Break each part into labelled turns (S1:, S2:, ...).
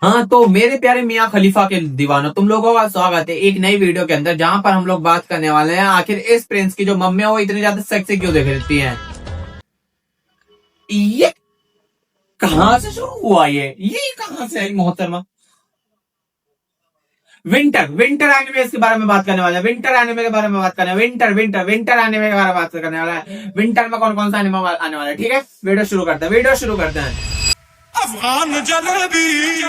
S1: हाँ, तो मेरे प्यारे मियाँ खलीफा के दीवानों, तुम लोगों का स्वागत है एक नई वीडियो के अंदर, जहां पर हम लोग बात करने वाले हैं आखिर इस प्रिंस की जो मम्मी है वो इतनी ज्यादा सेक्सी क्यों दिख रही हैं। ये कहाँ से शुरू हुआ, ये कहाँ से आई मोहतरमा। विंटर विंटर एनिमे के बारे में बात करने वाले हैं, विंटर एनिमे के बारे में बात करने, विंटर विंटर विंटर एनिमे के बारे में बात करने वाला है। विंटर में कौन कौन सा एनिमे आने वाला है, ठीक है। वीडियो शुरू करते हैं।
S2: अफगान जलेबी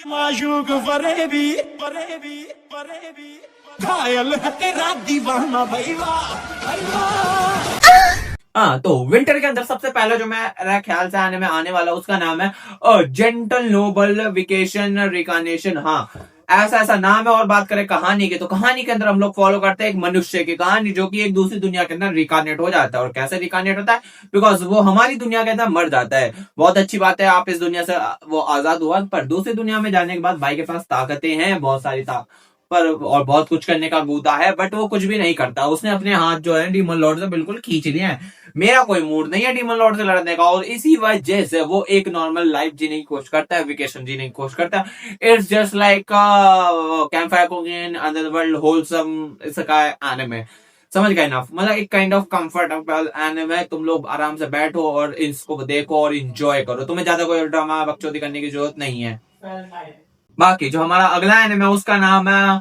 S2: माशूक फरेबी फरेबी फरेबी घायल है तेरा दीवाना भाई वाह भाई वाह।
S1: हाँ, तो विंटर के अंदर सबसे पहले जो मेरा ख्याल से आने में आने वाला उसका नाम है जेंटल नोबल वेकेशन रिकानेशन। हाँ, ऐसा ऐसा नाम है। और बात करें कहानी की, तो कहानी के अंदर हम लोग फॉलो करते हैं एक मनुष्य की कहानी जो कि एक दूसरी दुनिया के अंदर रिकानेट हो जाता है। और कैसे रिकानेट होता है, बिकॉज वो हमारी दुनिया के अंदर मर जाता है। बहुत अच्छी बात है, आप इस दुनिया से वो आजाद हुआ, पर दूसरी दुनिया में जाने के बाद भाई के पास ताकतें हैं, बहुत सारी पर और बहुत कुछ करने का गूदा है, बट वो कुछ भी नहीं करता। उसने अपने हाथ जो है डीमन लॉर्ड से बिल्कुल खींच लिए हैं। मेरा कोई मूड नहीं है डीमन लॉर्ड से लड़ने का, और इसी वजह से वो एक नॉर्मल लाइफ जीने की कोशिश करता है, वेकेशन जीने की कोशिश करता है। It's just like camp fire cooking other world wholesome इसका एनिमे, समझ गए ना। मतलब एक काइंड ऑफ कंफर्टेबल एनिमे, तुम लोग आराम से बैठो और इसको देखो और इंजॉय करो। तुम्हें ज्यादा कोई ड्रामा बकचोदी करने की जरूरत नहीं है। बाकी जो हमारा अगला एनिमे है उसका नाम है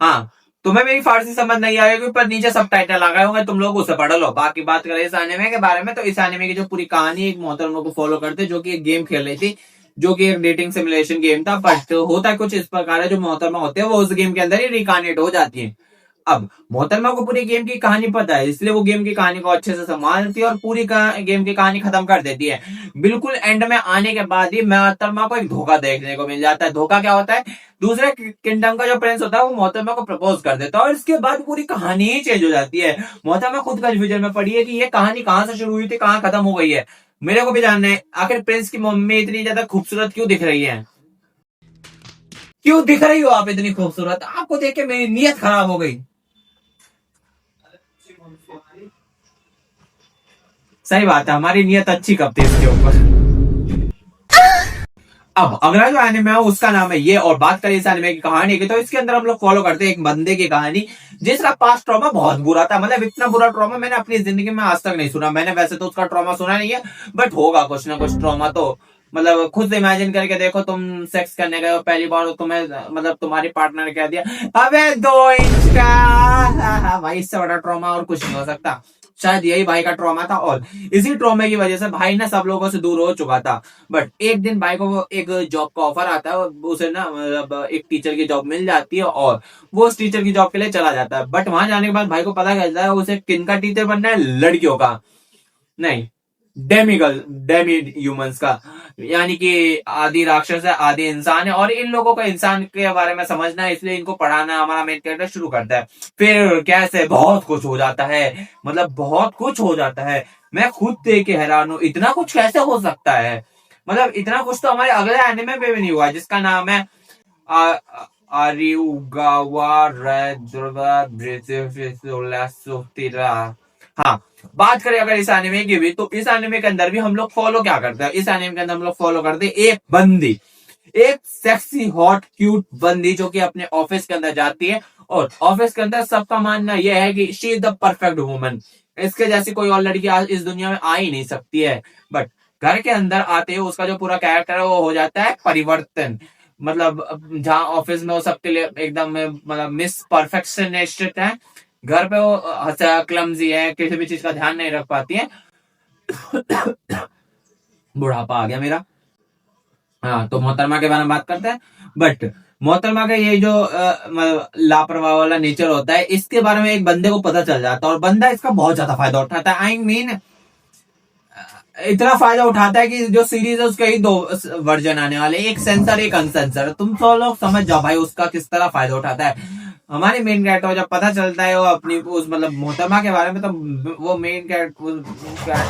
S1: हाँ, तुम्हें मेरी फारसी समझ नहीं आएगी, पर नीचे सब टाइटल आ गए होंगे, तुम लोग उसे पढ़ लो। बाकी बात करें इस एनिमे के बारे में, तो इस एनिमे की जो पूरी कहानी एक मोहतरमा को फॉलो करते जो कि एक गेम खेल रही थी, जो कि एक डेटिंग सिमुलेशन गेम था। बट होता कुछ इस प्रकार है, जो मोहतरमा होते हैं वो उस गेम के अंदर ही रिकानेट हो जाती है। अब मोहतरमा को पूरी गेम की कहानी पता है, इसलिए वो गेम की कहानी को अच्छे से संभालती है और पूरी गेम की कहानी खत्म कर देती है। बिल्कुल एंड में आने के बाद ही मोहतरमा को एक धोखा देखने को मिल जाता है। धोखा क्या होता है, दूसरे किंगडम का जो प्रिंस होता है वो मोहतरमा को प्रपोज कर देता है, और इसके बाद पूरी कहानी ही चेंज हो जाती है। मोहतरमा खुद कंफ्यूजन में पड़ी है कि ये कहानी कहां से शुरू हुई थी, कहां खत्म हो गई है। मेरे को भी जानना है आखिर प्रिंस की मम्मी इतनी ज्यादा खूबसूरत क्यों दिख रही है। क्यों दिख रही हो आप इतनी खूबसूरत, आपको देख के मेरी नीयत खराब हो गई। सही बात है, हमारी नियत अच्छी कब थी इसके ऊपर। अब अगला जो एनिमे है उसका नाम है ये। और बात करें इस एनिमे की कहानी की, तो इसके अंदर हम लोग फॉलो करते हैं एक बंदे की कहानी जिसका पास्ट ट्रॉमा बहुत बुरा था। मतलब इतना बुरा ट्रॉमा मैंने अपनी जिंदगी में आज तक नहीं सुना। मैंने वैसे तो उसका ट्रॉमा सुना नहीं है, बट होगा कुछ ना कुछ ट्रॉमा तो। मतलब खुद से इमेजिन करके देखो, तुम सेक्स करने गए हो पहली बार, तुम्हें मतलब तुम्हारी पार्टनर ने कह दिया अबे 2 इंच का, भाई इससे बड़ा ट्रॉमा और कुछ नहीं हो सकता। शायद यही भाई का ट्रॉमा था, और इसी ट्रॉमे की वजह से भाई ना सब लोगों से दूर हो चुका था। बट एक दिन भाई को वो एक जॉब का ऑफर आता है, उसे ना मतलब एक टीचर की जॉब मिल जाती है, और वो उस टीचर की जॉब के लिए चला जाता है। बट वहां जाने के बाद भाई को पता चलता है उसे किन का टीचर बनना है, लड़कियों का नहीं, डेमी ह्यूमंस का। यानी कि आदि राक्षस है आदि इंसान है, और इन लोगों को इंसान के बारे में समझना है, इसलिए इनको पढ़ाना हमारा मेन कैरेक्टर शुरू करता है। फिर कैसे बहुत कुछ हो जाता है, मतलब बहुत कुछ हो जाता है। मैं खुद देख के हैरान हूं, इतना कुछ कैसे हो सकता है। मतलब इतना कुछ तो हमारे अगले एनिमे में भी नहीं हुआ, जिसका नाम है आरिउगावा रेड। हाँ, बात करें अगर इस एनिमे की भी, तो इस एनिमे के अंदर भी हम लोग फॉलो क्या करते हैं, इस एनिमे के अंदर हम लोग फॉलो करते हैं एक बंदी, एक सेक्सी हॉट क्यूट बंदी जो कि अपने ऑफिस के अंदर जाती है, और ऑफिस के अंदर सबका मानना यह है कि she is the perfect woman. इसके जैसी कोई और लड़की आज इस दुनिया में आ ही नहीं सकती है। बट घर के अंदर आते ही उसका जो पूरा कैरेक्टर है वो हो जाता है परिवर्तन। मतलब जहां ऑफिस में वो सबके लिए एकदम मतलब मिस परफेक्शनिस्ट है, घर पे वो क्लमजी है, किसी भी चीज का ध्यान नहीं रख पाती है। बुढ़ापा आ गया मेरा। हाँ, तो मोहतरमा के बारे में बात करते हैं। बट मोहतरमा का ये जो लापरवाह वाला नेचर होता है, इसके बारे में एक बंदे को पता चल जाता है, और बंदा इसका बहुत ज्यादा फायदा उठाता है। आई मीन इतना फायदा उठाता है कि जो सीरीज है उसके ही 2 वर्जन आने वाले, एक सेंसर एक अनसेंसर। तुम सब लोग समझ जाओ भाई उसका किस तरह फायदा उठाता है। हमारे मेन कैरेक्टर जब पता चलता है वो अपनी उस मतलब मोहतरमा के बारे में, तो वो मेन कैरेक्टर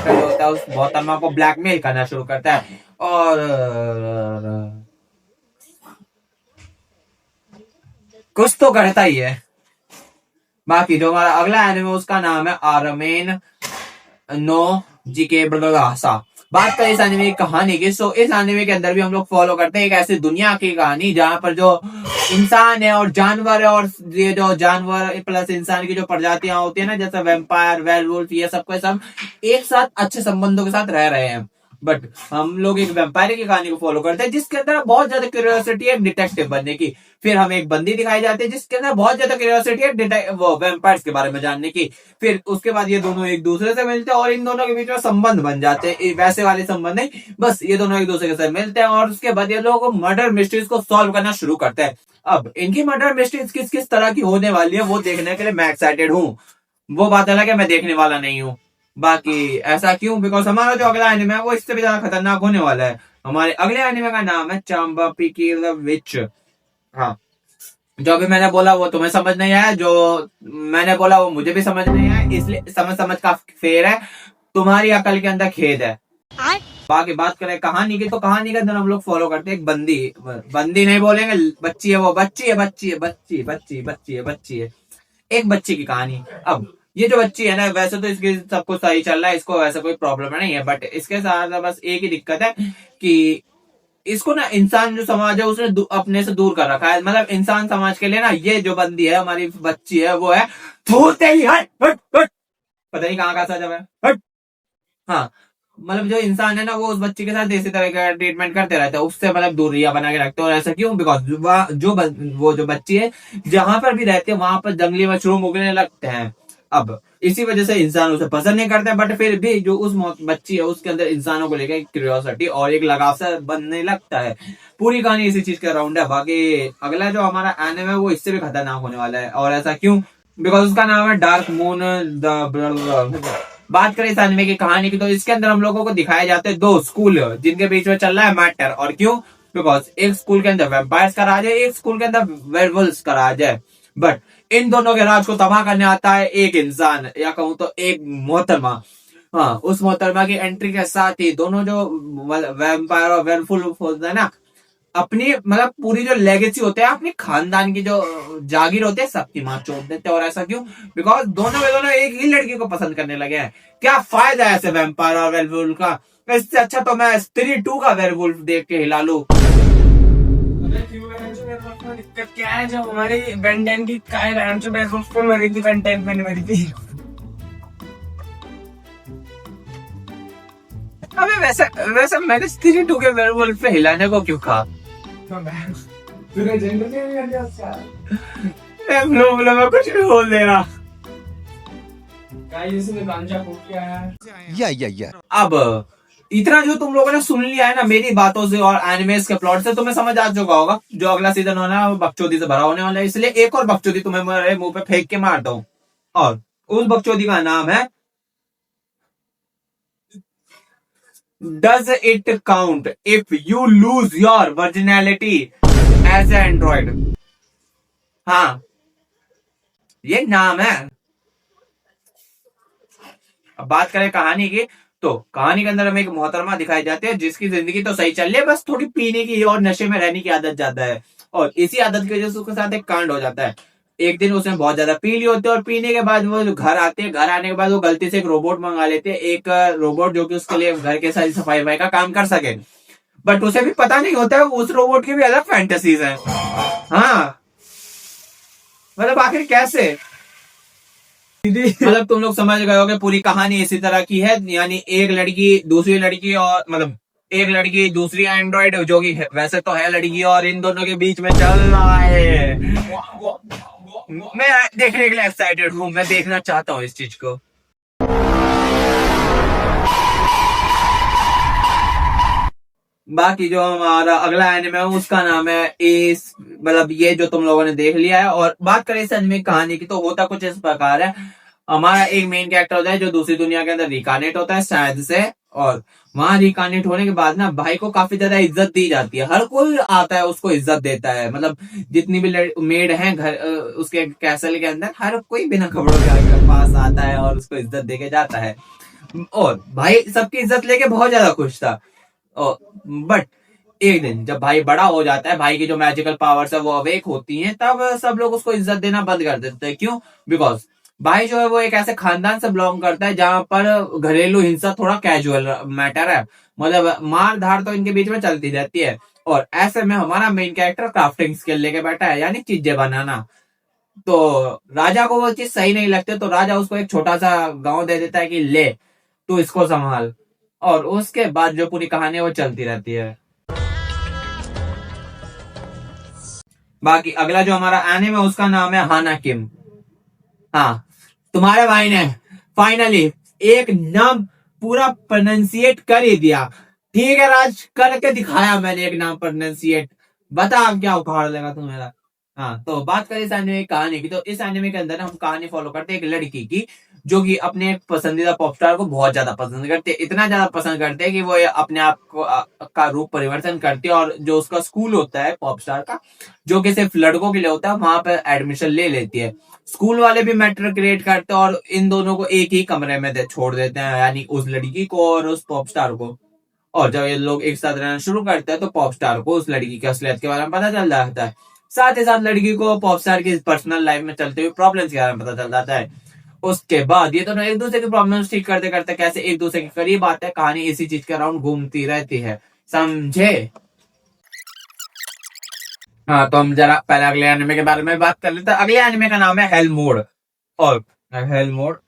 S1: जो होता है उस मोहतरमा को ब्लैकमेल करना शुरू करता है, और कुछ तो करता ही है। बाकी जो हमारा अगला एनिमे उसका नाम है आरमेन नो जीके ब्लासा। बात करें इस एनिमे की कहानी की, सो इस एनिमे के अंदर भी हम लोग फॉलो करते हैं एक ऐसी दुनिया की कहानी जहां पर जो इंसान है और जानवर है, और ये जो जानवर प्लस इंसान की जो प्रजातियां होती है ना, जैसे वेम्पायर, वेयरवुल्फ, ये सब एक साथ अच्छे संबंधों के साथ रह रहे हैं। बट हम लोग एक वेम्पायर की कहानी को फॉलो करते हैं जिसके अंदर बहुत ज्यादा क्यूरियोसिटी है डिटेक्टिव बनने की। फिर हमें एक बंदी दिखाई जाती है जिसके अंदर बहुत ज्यादा क्यूरियोसिटी है वो वेम्पायर्स के बारे में जानने की। फिर उसके बाद ये दोनों एक दूसरे से मिलते हैं और इन दोनों के बीच में संबंध बन जाते हैं, वैसे वाले संबंध नहीं, बस ये दोनों एक दूसरे के साथ मिलते हैं और उसके बाद ये लोग मर्डर मिस्ट्रीज को सॉल्व करना शुरू करते हैं। अब इनकी मर्डर मिस्ट्रीज किस किस तरह की होने वाली है वो देखने के लिए मैं एक्साइटेड हूँ। वो बात अलग है मैं देखने वाला नहीं हूँ। बाकी ऐसा क्यों? बिकॉज हमारा जो अगला एनिमे है वो इससे भी ज्यादा खतरनाक होने वाला है। हमारे अगले एनिमे का नाम है चांबा पिकी विच। हाँ, जो अभी मैंने बोला वो तुम्हें समझ नहीं आया, जो मैंने बोला वो मुझे भी समझ नहीं आया, इसलिए समझ का फेर है, तुम्हारी अकल के अंदर खेद है। बाकी बात करें कहानी की, तो कहानी के अंदर हम लोग फॉलो करते हैं एक बंदी नहीं बोलेंगे, बच्ची है, वो बच्ची है, एक बच्ची की कहानी। अब ये जो बच्ची है ना, वैसे तो इसकी सब कुछ सही चल रहा है, इसको वैसा कोई प्रॉब्लम नहीं है, बट इसके साथ बस एक ही दिक्कत है कि इसको ना इंसान जो समाज है उसने अपने से दूर कर रखा है। मतलब इंसान समाज के लिए ना ये जो बंदी है, हमारी बच्ची है, वो है धूते ही हट हट हट, पता नहीं कहाँ का सजा है हट। हाँ, मतलब जो इंसान है ना वो उस बच्ची के साथ इसी तरह का ट्रीटमेंट करते रहते हैं, उससे मतलब दूरियां बना के रखते हैं। और ऐसा क्यों? बिकॉज वो जो बच्ची है जहां पर भी रहती है वहां पर जंगली मशरूम उगने लगते हैं। अब इसी वजह से इंसान उसे पसंद नहीं करते, बट फिर भी जो उस बच्ची है उसके अंदर इंसानों को लेकर क्यूरियोसिटी और एक लगाव सा बनने लगता है। पूरी कहानी इसी चीज का राउंड है। बाकी अगला जो हमारा एनिमे है वो इससे भी खतरनाक होने वाला है। और ऐसा क्यों? बिकॉज उसका नाम है डार्क मून द। बात करें इस एनिमे की कहानी की, तो इसके अंदर हम लोगों को दिखाए जाते हैं दो स्कूल जिनके बीच में चल रहा है मैटर। और क्यों? बिकॉज एक स्कूल के अंदर वैम्पायर्स का राज है, एक स्कूल के अंदर वेयरवुल्व्स का राज है। बट इन दोनों के राज को तबाह करने आता है एक इंसान, या कहूं तो एक मोहतरमा। हाँ, उस मोहतरमा की एंट्री के साथ ही दोनों जो वैम्पायर और वेयरवुल्फ होते हैं ना, अपनी मतलब पूरी जो लेगेसी होते हैं, अपनी खानदान की जो जागीर होते हैं, सबकी मां चोट देते हैं। और ऐसा क्यों? बिकॉज दोनों एक ही लड़की को पसंद करने लगे हैं। क्या फायदा है ऐसे वैम्पायर और वेयरवुल्फ का? इससे अच्छा तो मैं स्त्री 2 का वेयरवुल्फ देख के हिला लूं।
S3: दिक्कत क्या है, जो हमारी बेंटेन की पे मरी थी, बेंटेन में मरी थी।
S1: अबे वैसे मैंने स्त्री 2 के वेयरवुल्फ पे हिलाने को क्यों कहा? मैं कुछ भी बोल दे रहा।
S2: या
S1: अब इतना जो तुम लोगों ने सुन लिया है ना मेरी बातों से और एनिमेस के प्लॉट से, तुम्हें समझ आ चुका होगा जो अगला सीजन होना है वो बकचोदी से भरा होने वाला है। इसलिए एक और बकचोदी तुम्हें मेरे मुंह पे फेंक के मारता हूँ, और उस बकचोदी का नाम है Does it count if you lose your virginality as an android? हाँ, ये नाम है। अब बात करें कहानी की, तो कहानी के अंदर हमें एक मोहतरमा दिखाई जाती है जिसकी जिंदगी तो सही चल रही है, बस थोड़ी पीने की और नशे में रहने की आदत ज्यादा है। और इसी आदत की वजह से उसके साथ एक कांड हो जाता है। एक दिन उसने बहुत ज्यादा पी ली होती है और पीने के बाद वो घर आते हैं। घर आने के बाद वो गलती से एक रोबोट मंगा लेते हैं, एक रोबोट जो कि उसके लिए घर के सारी सफाई वफाई का काम कर सके। बट उसे भी पता नहीं होता है उस रोबोट की भी अलग फैंटेसीज हैं। हाँ, मतलब आखिर कैसे? मतलब तुम लोग समझ गए होगे पूरी कहानी इसी तरह की है। यानी एक लड़की दूसरी लड़की, और मतलब एक लड़की दूसरी एंड्रॉइड जो कि वैसे तो है लड़की, और इन दोनों के बीच में चल रहा है। मैं देखने के लिए एक्साइटेड हूँ, मैं देखना चाहता हूँ इस चीज को। बाकी जो हमारा अगला एनिमे है उसका नाम है इस, मतलब ये जो तुम लोगों ने देख लिया है। और बात करें इस एनिमे कहानी की, तो होता कुछ इस प्रकार है। हमारा एक मेन कैरेक्टर होता है जो दूसरी दुनिया के अंदर रिकानेट होता है शायद से, और वहां रिकानेट होने के बाद ना भाई को काफी ज्यादा इज्जत दी जाती है। हर कोई आता है उसको इज्जत देता है, मतलब जितनी भी मेड हैं घर उसके कैसल के अंदर, हर कोई बिना खबरों के पास आता है और उसको इज्जत देके जाता है। और भाई सबकी इज्जत लेके बहुत ज्यादा खुश था। बट एक दिन जब भाई बड़ा हो जाता है, भाई की जो मैजिकल पावर्स है वो अवेक होती हैं, तब सब लोग उसको इज्जत देना बंद कर देते हैं। क्यों? बिकॉज भाई जो है वो एक ऐसे खानदान से बिलोंग करता है जहां पर घरेलू हिंसा थोड़ा कैजुअल मैटर है, मतलब मार धार तो इनके बीच में चलती रहती है। और ऐसे में हमारा मेन कैरेक्टर क्राफ्टिंग स्किल लेके बैठा है, यानी चीजें बनाना। तो राजा को वो चीज सही नहीं लगती, तो राजा उसको एक छोटा सा गांव दे देता है कि ले तू इसको संभाल। और उसके बाद जो पूरी कहानी है वो चलती रहती है। बाकी अगला जो हमारा एनिमे है उसका नाम है हाना किम। हाँ, तुम्हारे भाई ने फाइनली एक नाम पूरा प्रोनाउंसिएट कर ही दिया। ठीक है राज, करके दिखाया मैंने एक नाम प्रोनाउंसिएट। बता अब क्या उखाड़ लेगा तू मेरा। हाँ, तो बात करें इस एनिमे की कहानी की, तो इस एनिमे के अंदर हम कहानी फॉलो करते हैं एक लड़की की, जो कि अपने पसंदीदा पॉप स्टार को बहुत ज्यादा पसंद करते हैं। इतना ज्यादा पसंद करते हैं कि वो अपने आप को का रूप परिवर्तन करती है, और जो उसका स्कूल होता है पॉप स्टार का, जो कि सिर्फ लड़कों के लिए होता है, वहां पर एडमिशन ले लेती है। स्कूल वाले भी मैटर क्रिएट करते हैं और इन दोनों को एक ही कमरे में छोड़ देते हैं, यानी उस लड़की को और उस पॉप स्टार को। और जब ये लोग एक साथ रहना शुरू करते हैं तो पॉप स्टार को उस लड़की की असलियत के बारे में पता चल जाता है। साथ ही साथ लड़की को पॉप स्टार की पर्सनल लाइफ में चलते हुए प्रॉब्लम्स के बारे में पता चल जाता है। उसके बाद ये दोनों एक दूसरे की प्रॉब्लम्स ठीक करते करते कैसे एक दूसरे के करीब आते हैं, कहानी इसी चीज के अराउंड घूमती रहती है। समझे? हाँ, तो हम जरा पहले अगले एनिमे के बारे में बात कर लेते हैं। अगले एनिमे का नाम है हेल मोड। और हेल मोड,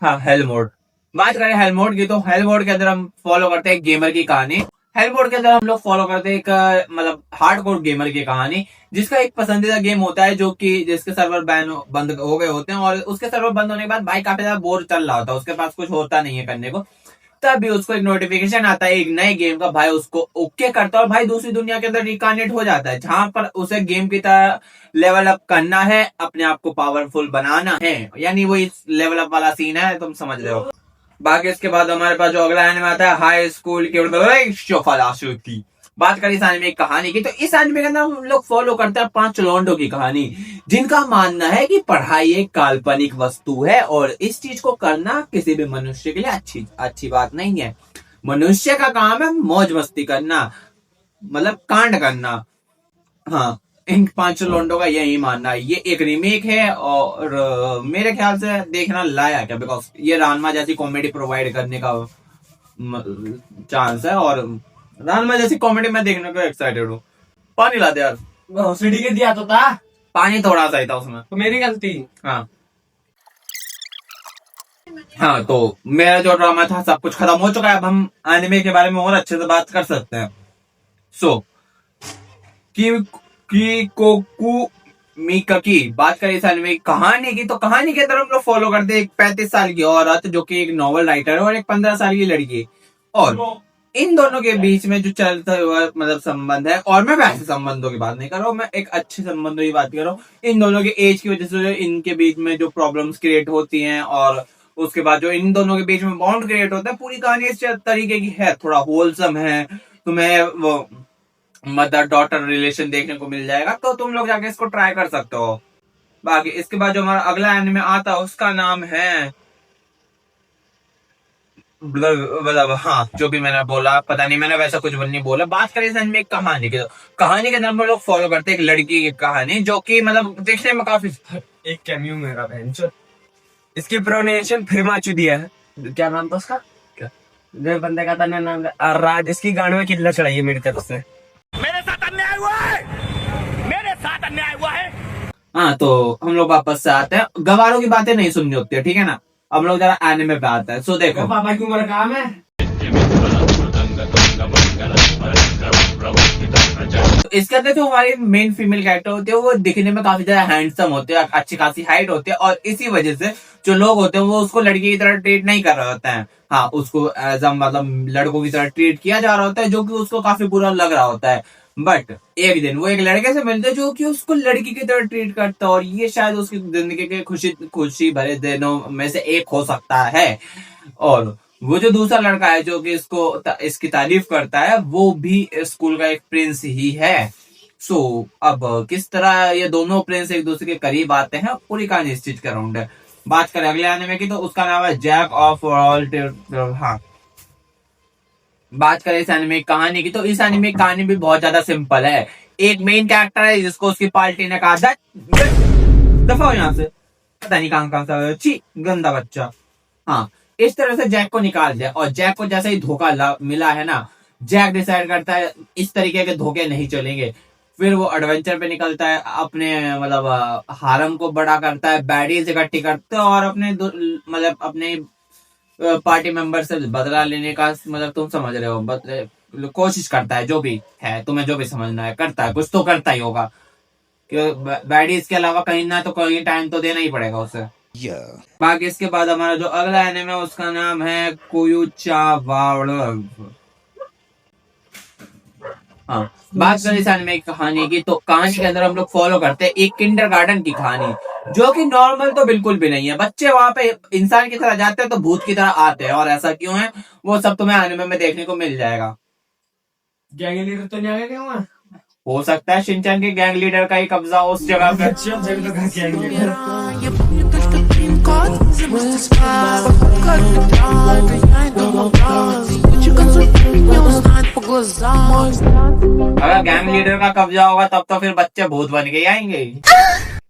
S1: हाँ हेल मोड। बात करें हेल मोड की, तो हेल मोड के अंदर हम फॉलो करते हैं गेमर की कहानी। हेल मोड के अंदर हम लोग फॉलो करते हैं एक मतलब हार्डकोर गेमर की कहानी, जिसका एक पसंदीदा गेम होता है, जो कि जिसके सर्वर बंद हो गए होते हैं, और उसके सर्वर बंद होने के बाद भाई काफी ज्यादा बोर चल रहा होता है, उसके पास कुछ होता नहीं है करने को। तभी उसको एक नोटिफिकेशन आता है एक नए गेम का, भाई उसको ओके करता है और भाई दूसरी दुनिया के अंदर रिकानेट हो जाता है, जहां पर उसे गेम की तरह लेवल अप करना है, अपने आप को पावरफुल बनाना है, यानी वो इस लेवल अप वाला सीन है, तुम समझ रहे हो। बाकी इसके बाद हमारे पास जो अगला एनिमे आता है हाई स्कूल की। बात करें इस एनिमे की कहानी की, तो इस एनिमे के अंदर हम लोग फॉलो करते हैं 5 लौंडों की कहानी, जिनका मानना है कि पढ़ाई एक काल्पनिक वस्तु है और इस चीज को करना किसी भी मनुष्य के लिए अच्छी बात नहीं है। मनुष्य का काम है मौज मस्ती करना, मतलब कांड करना। हाँ, इन 5 लौंडों का यही मानना है। ये एक रीमेक है और मेरे ख्याल से देखना लायक है, बिकॉज ये रानमा जैसी कॉमेडी प्रोवाइड करने का चांस है, और रानमा जैसी कॉमेडी मैं देखने को एक्साइटेड हूँ। पानी ला दे यार।
S3: सीढ़ी के दिया तो था,
S1: पानी थोड़ा सा ही था उसमें,
S3: तो मेरी गलती।
S1: हाँ हाँ, तो मेरा जो ड्रामा था सब कुछ खत्म हो चुका है। अब हम एनिमे के बारे में और अच्छे से बात कर सकते हैं। सो किकोकु मिका की बात करें इस एनिमे की कहानी की, तो कहानी के अंदर हम लोग फॉलो करते हैं एक 35 साल की औरत, जो कि एक नॉवल राइटर है, और एक 15 साल की लड़की। और इन दोनों के बीच में जो चलता हुआ मतलब संबंध है, और मैं वैसे संबंधों की बात नहीं कर रहा हूँ, मैं एक अच्छे संबंधों की बात कर रहा हूँ। इन दोनों के एज की वजह से इनके बीच में जो प्रॉब्लम्स क्रिएट होती हैं, और उसके बाद जो इन दोनों के बीच में बॉन्ड क्रिएट होता है, पूरी कहानी इस तरीके की है, थोड़ा होलसम है। तुम्हें वो मदर डॉटर रिलेशन देखने को मिल जाएगा, तो तुम लोग जाके इसको ट्राई कर सकते हो। बाकी इसके बाद जो हमारा अगला एनिमे आता है उसका नाम है मतलब हाँ, जो भी मैंने बोला पता नहीं, मैंने वैसा कुछ नहीं बोला। बात करें इस एनिमे कहानी की, तो कहानी के अंदर हम लोग फॉलो करते हैं एक लड़की की कहानी, जो कि मतलब देखने में काफी
S3: एक कैमियो मेरा बहन, इसकी प्रोनाउंसिएशन फिर माचू दिया है। क्या नाम था उसका? क्या जो बंदे का था नाम राज, इसकी गांड में किल्ला चढ़ाई है मेरी तरफ से।
S2: मेरे साथ अन्याय हुआ है, मेरे साथ अन्याय हुआ है।
S1: हाँ, तो हम लोग वापस से आते हैं। गवारों की बातें नहीं सुननी होती है, ठीक है ना। अब लोग जरा एनिमे पे आते हैं। सो देखो,
S3: पापा की उम्र काम है।
S1: तो इसके अंदर जो हमारी मेन फीमेल कैरेक्टर होती है वो दिखने में काफी ज्यादा हैंडसम होते हैं, अच्छी खासी हाइट होती है, और इसी वजह से जो लोग होते हैं वो उसको लड़की की तरह ट्रीट नहीं कर रहे होते हैं। हाँ, उसको एज अ मतलब लड़कों की तरह ट्रीट किया जा रहा होता है, जो कि उसको काफी बुरा लग रहा होता है। बट एक दिन वो एक लड़के से मिलते हैं जो कि उसको लड़की की तरह ट्रीट करता है, और ये शायद उसकी जिंदगी के खुशी भरे दिनों में से एक हो सकता है। और वो जो दूसरा लड़का है जो कि इसकी तारीफ करता है, वो भी स्कूल का एक प्रिंस ही है। सो अब किस तरह ये दोनों प्रिंस एक दूसरे के करीब आते हैं, पूरी कहानी इस चीज के अराउंड है। बात करें अगले एनिमे की, तो उसका नाम है जैक ऑफ ऑल। हाँ, बात करें इस एनिमे की कहानी की, तो इस एनिमे की कहानी भी बहुत ज्यादा सिंपल है। एक मेन कैरेक्टर है जिसको उसकी पार्टी ने कहा था दफा हो यहाँ से, पता नहीं कहाँ से, छी गंदा बच्चा। हाँ, इस तरह से जैक को निकाल दिया, और जैक को जैसे ही धोखा मिला है ना, जैक डिसाइड करता है इस तरीके के धोखे नहीं चलेंगे। फिर वो एडवेंचर पे निकलता है, अपने मतलब हारम को बड़ा करता है, बैडीज इकट्ठी करता है, और अपने मतलब अपने पार्टी मेंबर से बदला लेने का, मतलब तुम समझ रहे हो, कोशिश करता है। जो भी है, तुम्हें जो भी समझना है, करता है, कुछ तो करता ही होगा, बैडीज के अलावा कहीं ना तो कहीं टाइम तो देना ही पड़ेगा उसे। बाकी इसके बाद हमारा जो अगला एनिमे है उसका नाम है कोयुचा वावड़। हाँ, बात करें इस एनिमे की कहानी की, तो कहानी के अंदर हम लोग फॉलो करते हैं एक किंडरगार्टन की कहानी, जो कि नॉर्मल तो बिल्कुल भी नहीं है। बच्चे वहां पे इंसान की तरह जाते हैं तो भूत की तरह आते हैं, और ऐसा क्यों है वो सब तुम्हें एनिमे में देखने को मिल जाएगा।
S3: गैंग लीडर तो नहीं आ गया वहाँ?
S1: हो सकता है शिनचैन के गैंग लीडर का ही कब्जा हो उस जगह पे।
S3: अच्छा, जब तो गैंग लीडर
S1: अगर गैंग लीडर का कब्जा होगा तब तो फिर बच्चे भूत बन के ही आएंगे।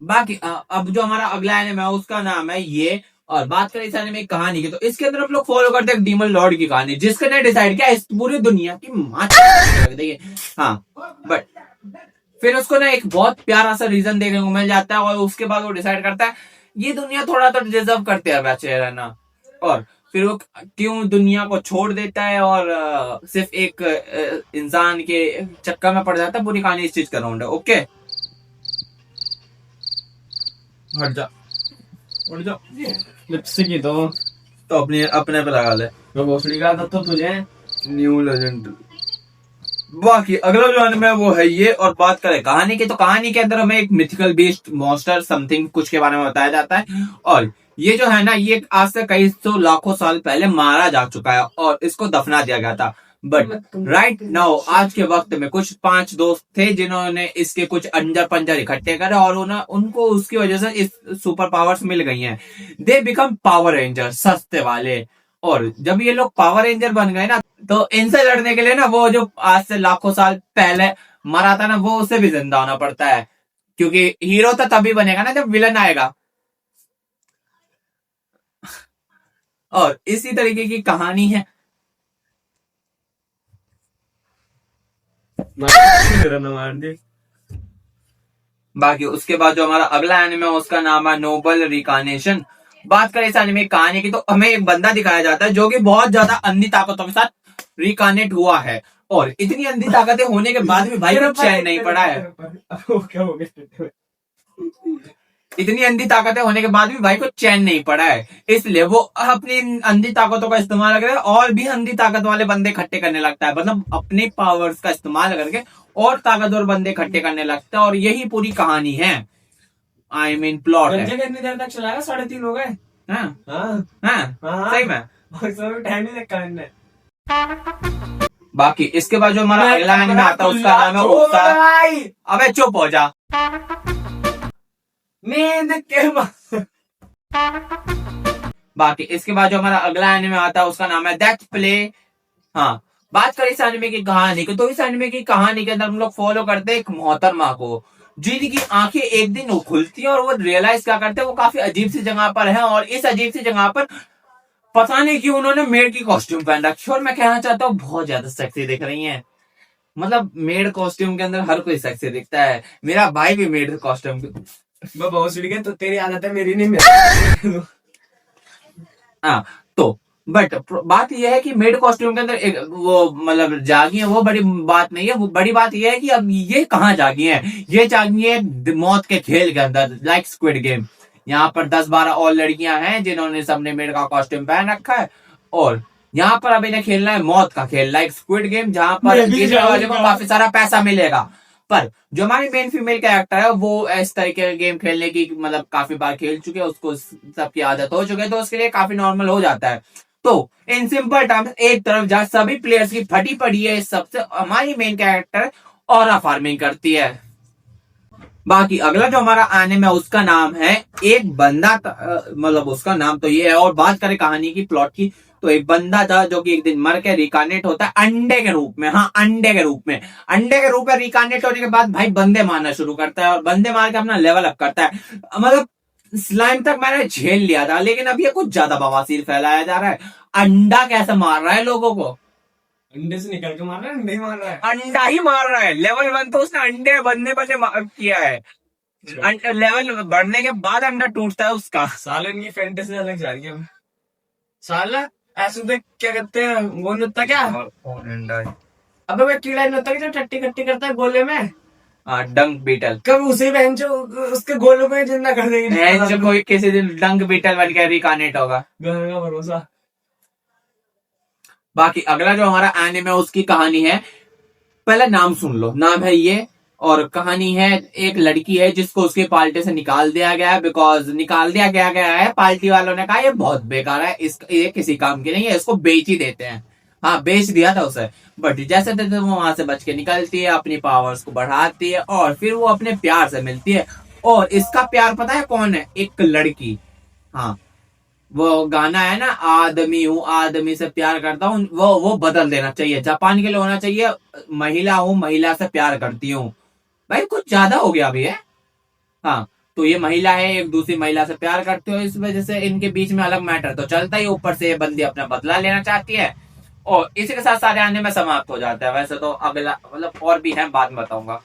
S1: बाकी अब जो हमारा अगला एनिमे है उसका नाम है ये। और बात करें इस एनिमे की कहानी की, तो इसके अंदर हम लोग फॉलो करते हैं डीमन लॉर्ड की कहानी, जिसके ने डिसाइड किया इस पूरी दुनिया की माँ देखिए। हाँ, बट फिर उसको ना एक बहुत प्यारा सा रीजन देखने को मिल जाता है, और उसके बाद वो डिसाइड करता है ये दुनिया थोड़ा तो डिजर्व करते हैं बचे रहना, और फिर वो क्यों दुनिया को छोड़ देता है, और सिर्फ एक इंसान के चक्कर में पड़ जाता है। पूरी कहानी इस चीज का राउंड है। ओके, हट जा, उठ जा,
S3: लिपस्टिक ही तो
S1: अपने अपने पे लगा ले।
S3: भोसड़ी का तो तुझे
S1: न्यू लेजेंड। बाकी अगला जो एनिमे है वो है ये। और बात करें कहानी की, तो कहानी के अंदर हमें एक मिथिकल बीस्ट मॉन्स्टर समथिंग कुछ के बारे में बताया जाता है, और ये जो है ना, ये आज से कई सौ लाखों साल पहले मारा जा चुका है और इसको दफना दिया गया था। बट राइट नाउ आज के वक्त में कुछ 5 दोस्त थे जिन्होंने इसके कुछ अंजर पंजर इकट्ठे करे, और उनको उसकी वजह से इस सुपर पावर्स मिल गई हैं। दे बिकम पावर रेंजर, सस्ते वाले। और जब ये लोग पावर रेंजर बन गए ना, तो इनसे लड़ने के लिए ना, वो जो आज से लाखों साल पहले मरा था ना, वो उसे भी जिंदा होना पड़ता है, क्योंकि हीरो तो तभी बनेगा ना जब विलन आएगा। और इसी तरीके की कहानी है। बाकी उसके बाद जो हमारा अगला एनिमे है उसका नाम है नोबल रिकार्नेशन। बात करें इस एनिमे कहानी की, तो हमें एक बंदा दिखाया जाता है जो कि बहुत ज्यादा अंधी ताकतों के साथ रिकार्नेट हुआ है, और इतनी अंधी ताकतें होने के बाद भी भाई को चैन नहीं पड़ा है। इतनी अंधी ताकतें होने के बाद भी भाई को चैन नहीं पड़ा है, इसलिए वो अपनी अंधी ताकतों का इस्तेमाल करके और भी अंधी ताकत वाले बंदे इकट्ठे करने लगता है, मतलब अपने पावर्स का इस्तेमाल करके और ताकतवर बंदे इकट्ठे करने लगता है। और यही पूरी कहानी है, आई मीन प्लॉट है।
S3: कितनी देर तक चलाएगा? 3:30 हो गए।
S1: हाँ,
S3: हाँ,
S1: सही में।
S3: टाइम नहीं देखा इनने।
S1: बाकी इसके बाद जो हमारा अगला एनिमे आता है उसका नाम है ओसा। अबे चुप हो जा।
S3: नींद के
S1: बाकी इसके बाद जो हमारा अगला एनिमे आता है उसका नाम है दैट प्ले। हाँ, बात करें इस एनिमे की कहानी की, तो इस एनिमे की कहानी के अंदर हम लोग फॉलो करते हैं एक मोहतरमा को, जिनकी आंखें एक दिन वो खुलती हैं और वो रियलाइज क्या करते हैं वो काफी अजीब सी जगह पर है, और इस अजीब सी जगह पर पता नहीं क्यों उन्होंने मेड की कॉस्ट्यूम पहन रखी है। और मैं कहना चाहता हूँ बहुत ज्यादा सेक्सी दिख रही हैं, मतलब मेड कॉस्ट्यूम के अंदर हर कोई सेक्सी दिखता है। मेरा भाई भी मेड कॉस्ट्यूम
S3: मैं बहुत सीढ़ गया, तो तेरी आदत है, मेरी नहीं। मेरी
S1: हाँ, तो बट बात यह है कि मेड कॉस्ट्यूम के अंदर एक वो मतलब जागी है, वो बड़ी बात नहीं है। वो बड़ी बात यह है कि अब ये कहाँ जागी है, ये जागी है मौत के खेल के अंदर, लाइक स्क्विड गेम। यहाँ पर 10-12 और लड़कियां हैं जिन्होंने सबने मेड का कॉस्ट्यूम पहन रखा है, और यहाँ पर अब इन्हें खेलना है मौत का खेल, लाइक स्क्विड गेम, जहाँ पर जीतने वाले को काफी सारा पैसा मिलेगा। पर जो हमारी मेन फीमेल कैरेक्टर है वो इस तरीके का गेम खेलने की मतलब काफी बार खेल चुके हैं, उसको सबकी आदत हो चुकी है, तो उसके लिए काफी नॉर्मल हो जाता है। तो इन सिंपल टर्म्स, एक तरफ जहाँ सभी प्लेयर्स की फटी पड़ी है, सबसे हमारी मेन कैरेक्टर ऑरा फार्मिंग करती है। बाकी अगला जो हमारा आने में उसका नाम है एक बंदा मतलब उसका नाम तो ये है। और बात करें कहानी की प्लॉट की, तो एक बंदा था जो कि एक दिन मर के रिकार्नेट होता है अंडे के रूप में। हाँ, अंडे के रूप में। अंडे के रूप में रिकार्नेट होने के बाद भाई बंदे मारना शुरू करता है और बंदे मार के अपना लेवल अप करता है। मतलब स्लाइम तक मैंने झेल लिया था, लेकिन अब ये कुछ ज्यादा बवासीर फैलाया जा रहा है। अंडा कैसे मार रहा है लोगों को?
S3: अंडे से निकल के मार रहा है, अंडे ही मार रहा है।
S1: अंडा ही मार रहा है। लेवल 1 तो उसने अंडे बनने पर किया है। लेवल बढ़ने के बाद अंडा टूटता है उसका।
S3: साला इनकी फैंटेसी अलग जा रही है। साला ऐसे देख क्या कहते हैं, वो नहीं होता क्या, अबे वो कीड़ा नहीं होता क्या जो टट्टी कट्टी करता है गोले में,
S1: डंक बीटल।
S3: कब उसे बहन जो उसके गोलों में जिंदा कर देंगे।
S1: जो कोई किसी दिन डंक बीटल बन के रिकार्नेट होगा।
S3: घर का भरोसा।
S1: बाकी अगला जो हमारा एनिमे है उसकी कहानी है, पहले नाम सुन लो। नाम है ये, और कहानी है एक लड़की है जिसको उसके पार्टी से निकाल दिया गया है। बिकॉज निकाल दिया गया है, पार्टी वालों ने कहा ये बहुत बेकार है, ये किसी काम की नहीं है, इसको बेच ही देते हैं। हाँ, बेच दिया था उसे। बट जैसे तैसे वो वहां से बच के निकलती है, अपनी पावर्स को बढ़ाती है और फिर वो अपने प्यार से मिलती है। और इसका प्यार पता है कौन है? एक लड़की। हाँ, वो गाना है ना, आदमी हूँ आदमी से प्यार करता हूँ, वो बदल देना चाहिए। जापान के लिए होना चाहिए, महिला हूँ महिला से प्यार करती हूँ। भाई कुछ ज्यादा हो गया अभी है। हाँ, तो ये महिला है, एक दूसरी महिला से प्यार करती हो, इस वजह से इनके बीच में अलग मैटर तो चलता ही। ऊपर से ये बंदी अपना बदला लेना चाहती है और इसी के साथ सारे आने में समाप्त हो जाता है। वैसे तो अगला मतलब और भी है, बाद में बताऊंगा।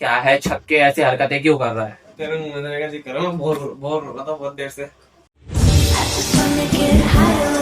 S1: क्या है छक्के ऐसी हरकतें क्यों कर रहा है?
S3: तेरे मुंह में जिक्र बोर हो रहा था बहुत देर से।
S4: I just wanna get high